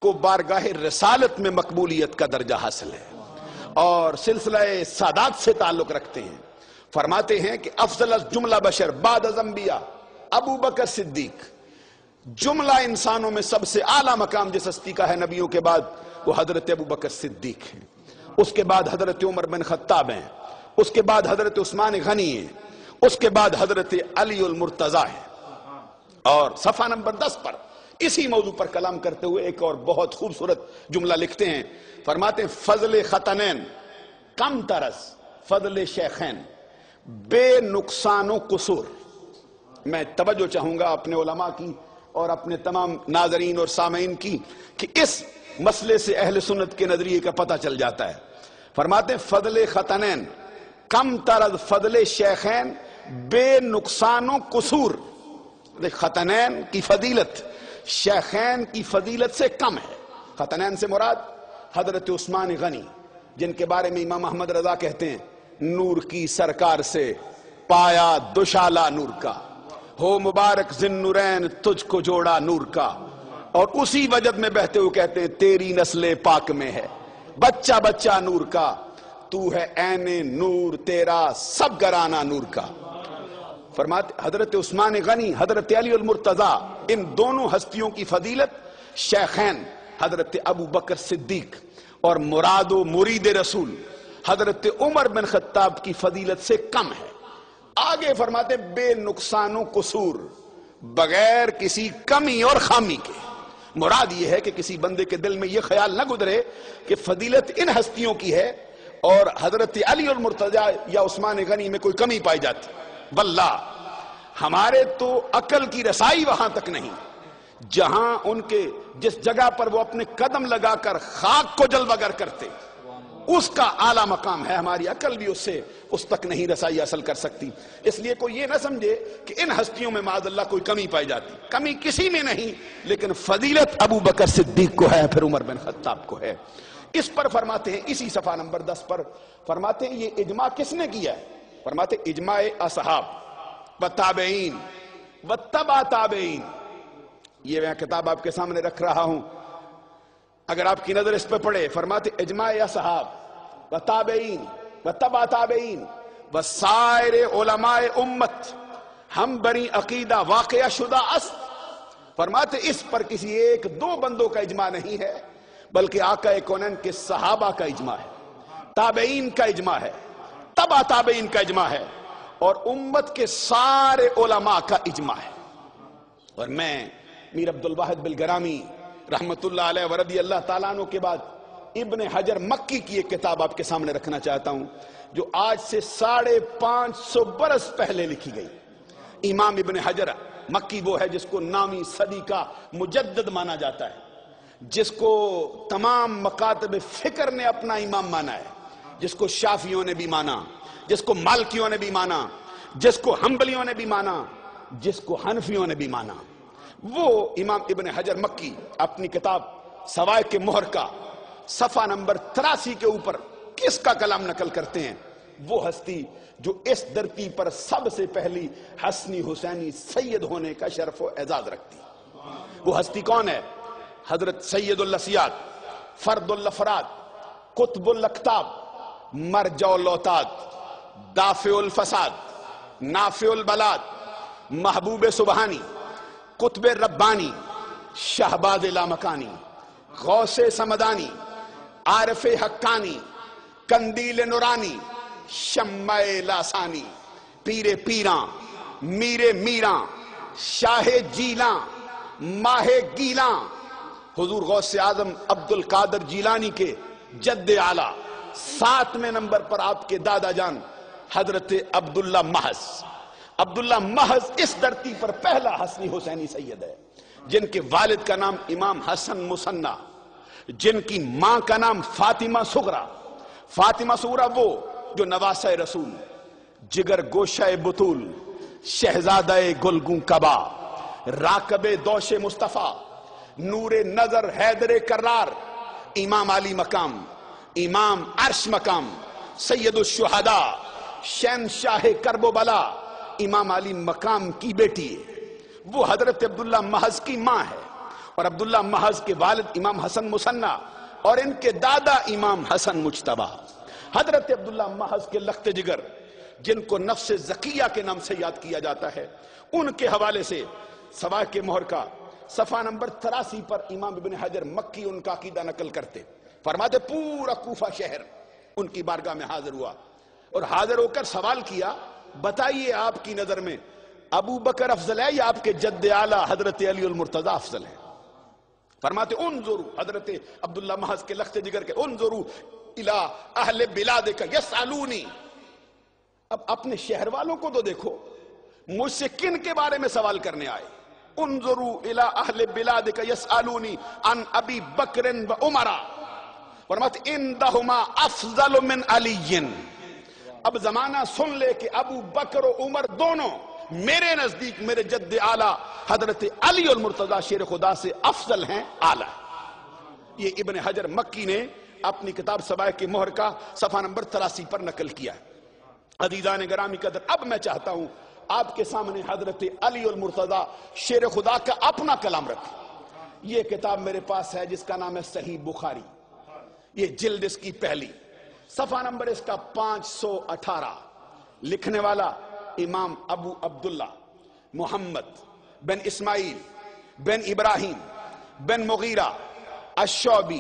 کو بارگاہ رسالت میں مقبولیت کا درجہ حاصل ہے اور سلسلہ سادات سے تعلق رکھتے ہیں. فرماتے ہیں کہ افضل جملہ بشر بعد از انبیاء ابو بکر صدیق. جملہ انسانوں میں سب سے اعلیٰ مقام جس ہستی کا ہے نبیوں کے بعد وہ حضرت ابو بکر صدیق ہیں. اس کے بعد حضرت عمر بن خطاب ہیں. اس کے بعد حضرت عثمان غنی ہیں. اس کے بعد حضرت علی المرتضیٰ ہیں. اور صفحہ نمبر 10 پر اسی موضوع پر کلام کرتے ہوئے ایک اور بہت خوبصورت جملہ لکھتے ہیں. فرماتے ہیں فضل ختنین کم ترس فضل شیخین بے نقصان و قصور. میں توجہ چاہوں گا اپنے علماء کی اور اپنے تمام ناظرین اور سامعین کی کہ اس مسئلے سے اہل سنت کے نظریے کا پتہ چل جاتا ہے. فرماتے ہیں فضل ختنین کم ترز فضل شیخین بے نقصان و قصور. ختنین کی فضیلت شیخین کی فضیلت سے کم ہے. ختنین سے مراد حضرت عثمان غنی جن کے بارے میں امام احمد رضا کہتے ہیں نور کی سرکار سے پایا دوشالہ نور کا ہو مبارک ذی النورین تجھ کو جوڑا نور کا. اور اسی وجد میں بہتے ہوئے کہتے ہیں تیری نسل پاک میں ہے بچہ بچہ نور کا تو ہے عین نور تیرا سب گرانا نور کا. فرماتے حضرت عثمان غنی حضرت علی المرتضیٰ ان دونوں ہستیوں کی فضیلت شیخین حضرت ابو بکر صدیق اور مراد و مرید رسول حضرت عمر بن خطاب کی فضیلت سے کم ہے. آگے فرماتے بے نقصان و قصور بغیر کسی کمی اور خامی کے. مراد یہ ہے کہ کسی بندے کے دل میں یہ خیال نہ گزرے کہ فضیلت ان ہستیوں کی ہے اور حضرت علی المرتضیٰ یا عثمان غنی میں کوئی کمی پائی جاتی. واللہ ہمارے تو عقل کی رسائی وہاں تک نہیں جہاں ان کے جس جگہ پر وہ اپنے قدم لگا کر خاک کو جلوہ گر کرتے اس کا اعلیٰ مقام ہے. ہماری عقل بھی اس تک نہیں رسائی حاصل کر سکتی. اس لیے کوئی یہ نہ سمجھے کہ ان ہستیوں میں معاذ اللہ کوئی کمی پائی جاتی. کمی کسی میں نہیں لیکن فضیلت ابو بکر صدیق کو ہے پھر عمر بن خطاب کو ہے. اس پر فرماتے ہیں اسی صفحہ نمبر 10 پر فرماتے ہیں یہ اجماع کس نے کیا ہے. فرماتے اجماع اصحاب و تابعین و تبع تابعین. یہ میں کتاب آپ کے سامنے رکھ رہا ہوں اگر آپ کی نظر اس پہ پڑے. فرماتے اجماع اصحاب و تابعین و تبع تابعین و سائر علماء امت ہم بری عقیدہ واقعہ شدہ است. فرماتے اس پر کسی ایک دو بندوں کا اجماع نہیں ہے بلکہ آقا کونین کے صحابہ کا اجماع ہے تابعین کا اجماع ہے تبع تابعین کا اجماع ہے اور امت کے سارے علماء کا اجماع ہے. اور میں میر عبد الواحد بالگرامی رحمت اللہ علیہ ورضی اللہ تعالیٰ عنہ کے بعد ابن حجر مکی کی ایک کتاب آپ کے سامنے رکھنا چاہتا ہوں جو آج سے 550 برس پہلے لکھی گئی. امام ابن حجر مکی وہ ہے جس کو نامی صدی کا مجدد مانا جاتا ہے جس کو تمام مکاتب فکر نے اپنا امام مانا ہے جس کو شافیوں نے بھی مانا جس کو مالکیوں نے بھی مانا جس کو حنبلیوں نے بھی مانا جس کو حنفیوں نے بھی مانا. وہ امام ابن حجر مکی اپنی کتاب سوائق مہر کا صفحہ نمبر 83 کے اوپر کس کا کلام نقل کرتے ہیں. وہ ہستی جو اس دھرتی پر سب سے پہلی حسنی حسینی سید ہونے کا شرف و اعزاز رکھتی. وہ ہستی کون ہے؟ حضرت سید الاسیاد فرد الافراد قطب الاقطاب مرجع الاوتاد دافع الفساد نافع البلاد محبوب سبحانی قطب ربانی شہباز لامکانی غوث سمدانی عارف حقانی قندیل نورانی شمع لاسانی پیر پیراں میر میراں شاہ جیلاں ماہ گیلاں حضور غوث اعظم عبد القادر جیلانی کے جد اعلیٰ 7ویں نمبر پر آپ کے دادا جان حضرت عبداللہ محض. عبداللہ محض اس دھرتی پر پہلا حسنی حسینی سید ہے جن کے والد کا نام امام حسن مصنع جن کی ماں کا نام فاطمہ صغرا. فاطمہ صغرا وہ جو نواسہ رسول جگر گوشہ بطول شہزادہ گلگوں کبا راکب دوش مصطفیٰ نور نظر حیدر کرار امام علی مقام امام عرش مقام سید الشہداء شہنشاہ کرب و بلا امام علی مقام کی بیٹی ہے. وہ حضرت عبداللہ محض کی ماں ہے اور عبداللہ محض کے والد امام حسن مصنع اور ان کے دادا امام حسن مجتبی، حضرت عبداللہ محض کے لخت جگر جن کو نفس زکیہ کے نام سے یاد کیا جاتا ہے، ان کے حوالے سے سوائے کے مہر کا صفحہ نمبر 83 پر امام ابن حجر مکی ان کا عقیدہ نقل کرتے، فرماتے پورا کوفہ شہر ان کی بارگاہ میں حاضر ہوا اور حاضر ہو کر سوال کیا، بتائیے آپ کی نظر میں ابو بکر افضل ہے یا آپ کے جد اعلیٰ حضرت علی المرتضی افضل ہے؟ فرماتے انظروا، حضرت عبداللہ محض کے لخت جگر کے، انظروا الی اہل بلادک یسألونی، اب اپنے شہر والوں کو تو دیکھو، مجھ سے کن کے بارے میں سوال کرنے آئے؟ انظروا الی اہل بلادک یسألونی عن ابی بکر و عمر، فرماتے اندہما افضل من علی، اب زمانہ سن لے کہ ابو بکر و عمر دونوں میرے نزدیک میرے جد اعلیٰ حضرت علی المرتضی شیر خدا سے افضل ہیں، اعلیٰ۔ یہ ابن حجر مکی نے اپنی کتاب سوائے کی مہر کا صفحہ نمبر 83 پر نقل کیا ہے۔ عزیزان گرامی قدر، اب میں چاہتا ہوں آپ کے سامنے حضرت علی المرتضی شیر خدا کا اپنا کلام رکھیں۔ یہ کتاب میرے پاس ہے جس کا نام ہے صحیح بخاری، یہ جلد اس کی پہلی، صفحہ نمبر اس کا 518، لکھنے والا امام ابو عبداللہ محمد بن اسماعیل بن ابراہیم بن مغیرہ الشعبی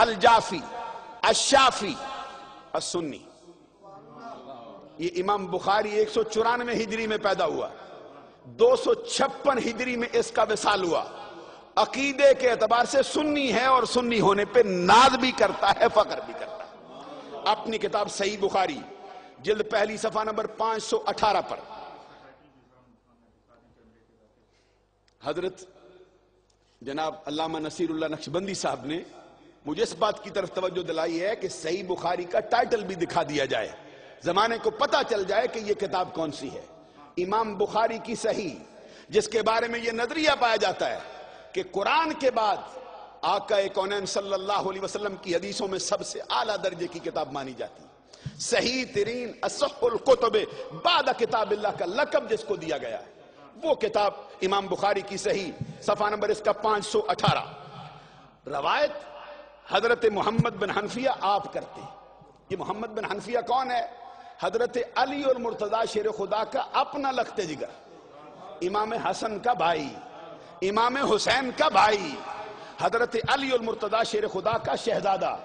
الجعفی الشافی السنی۔ یہ امام بخاری 194 ہجری میں پیدا ہوا، 256 ہجری میں اس کا وصال ہوا، عقیدے کے اعتبار سے سنی ہے اور سنی ہونے پہ ناز بھی کرتا ہے، فخر بھی کرتا ہے۔ اپنی کتاب صحیح بخاری جلد پہلی صفحہ نمبر 518 پر حضرت جناب علامہ نصیر اللہ نقشبندی صاحب نے مجھے اس بات کی طرف توجہ دلائی ہے کہ صحیح بخاری کا ٹائٹل بھی دکھا دیا جائے، زمانے کو پتہ چل جائے کہ یہ کتاب کون سی ہے۔ امام بخاری کی صحیح، جس کے بارے میں یہ نظریہ پایا جاتا ہے کہ قرآن کے بعد آقا کونین صلی اللہ علیہ وسلم کی حدیثوں میں سب سے اعلیٰ درجے کی کتاب مانی جاتی ہے، صحیح ترین اصح الکتب بعد کتاب اللہ کا لقب جس کو دیا گیا ہے، وہ کتاب امام بخاری کی صحیح، صفحہ نمبر اس کا 518۔ روایت حضرت محمد بن حنفیہ آپ کرتے ہیں۔ یہ محمد بن حنفیہ کون ہے؟ حضرت علی المرتضی شیر خدا کا اپنا لخت جگر، امام حسن کا بھائی، امام حسین کا بھائی، حضرت علی المرتضی شیر خدا کا شہزادہ۔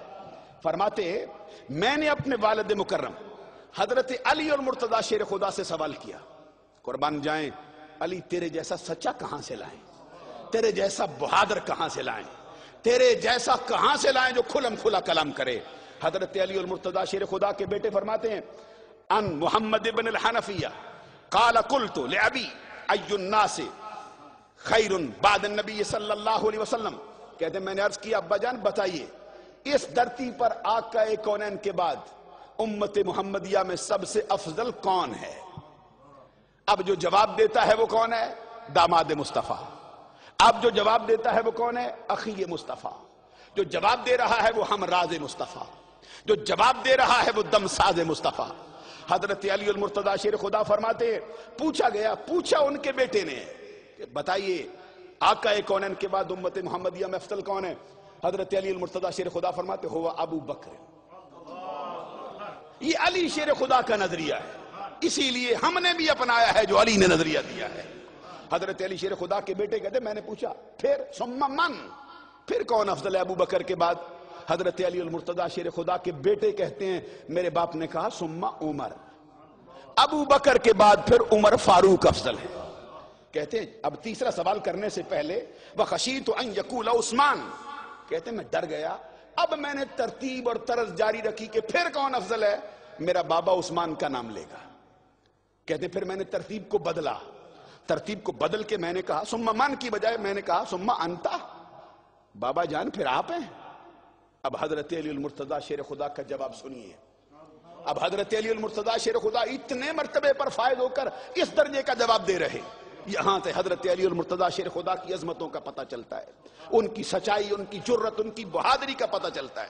فرماتے میں نے اپنے والد مکرم حضرت علی المرتضی شیر خدا سے سوال کیا، قربان جائیں علی تیرے جیسا سچا کہاں سے لائیں، تیرے جیسا بہادر کہاں سے لائیں، تیرے جیسا کہاں سے لائیں جو کھلم کھلا کلام کرے؟ حضرت علی المرتضی شیر خدا کے بیٹے فرماتے ہیں ان محمد بن الحنفیہ قال قلت لعبی ای الناس خیر بعد النبی صلی اللہ علیہ وسلم، کہتے ہیں میں نے عرض کیا ابا جان بتائیے اس دھرتی پر آقا کونین کے بعد امت محمدیہ میں سب سے افضل کون ہے؟ اب جو جواب دیتا ہے وہ کون ہے؟ داماد مصطفیٰ۔ اب جو جواب دیتا ہے وہ کون ہے؟ اخی مصطفیٰ۔ جو جواب دے رہا ہے وہ ہمراز مصطفیٰ، جو جواب دے رہا ہے وہ دمساز مصطفیٰ۔ حضرت علی المرتضی شیر خدا فرماتے ہیں پوچھا گیا، پوچھا ان کے بیٹے نے کہ بتائیے آقا کونین کے بعد امت محمدیہ میں افضل کون ہے؟ حضرت علی المرتضی شیر خدا فرماتے ہوا ابو بکر۔ یہ علی شیر خدا کا نظریہ ہے، اسی لیے ہم نے بھی اپنایا ہے جو علی نے نظریہ دیا ہے۔ حضرت علی شیر خدا کے بیٹے کہتے میں نے پوچھا پھر ثم من، پھر کون افضل ہے ابو بکر کے بعد؟ حضرت علی المرتضی شیر خدا کے بیٹے کہتے ہیں میرے باپ نے کہا ثم عمر، ابو بکر کے بعد پھر عمر فاروق افضل ہے۔ کہتے ہیں اب تیسرا سوال کرنے سے پہلے وَخَشِيتُ أَن يَقُولَ عثمان، کہتے ہیں میں ڈر گیا، اب میں نے ترتیب اور طرز جاری رکھی کہ پھر کون افضل ہے؟ میرا بابا عثمان کا نام لے گا۔ کہتے ہیں پھر میں نے ترتیب کو بدلا، ترتیب کو بدل کے میں نے کہا ثم من کی بجائے میں نے کہا ثم انت، بابا جان پھر آپ ہیں۔ اب حضرت علی المرتضی شیر خدا کا جواب سنیے۔ اب حضرت علی المرتضی شیر خدا اتنے مرتبے پر فائز ہو کر اس درجے کا جواب دے رہے، یہاں سے حضرت علی المرتضی شیر خدا کی عظمتوں کا پتہ چلتا ہے، ان کی سچائی، ان کی جرت، ان کی بہادری کا پتہ چلتا ہے۔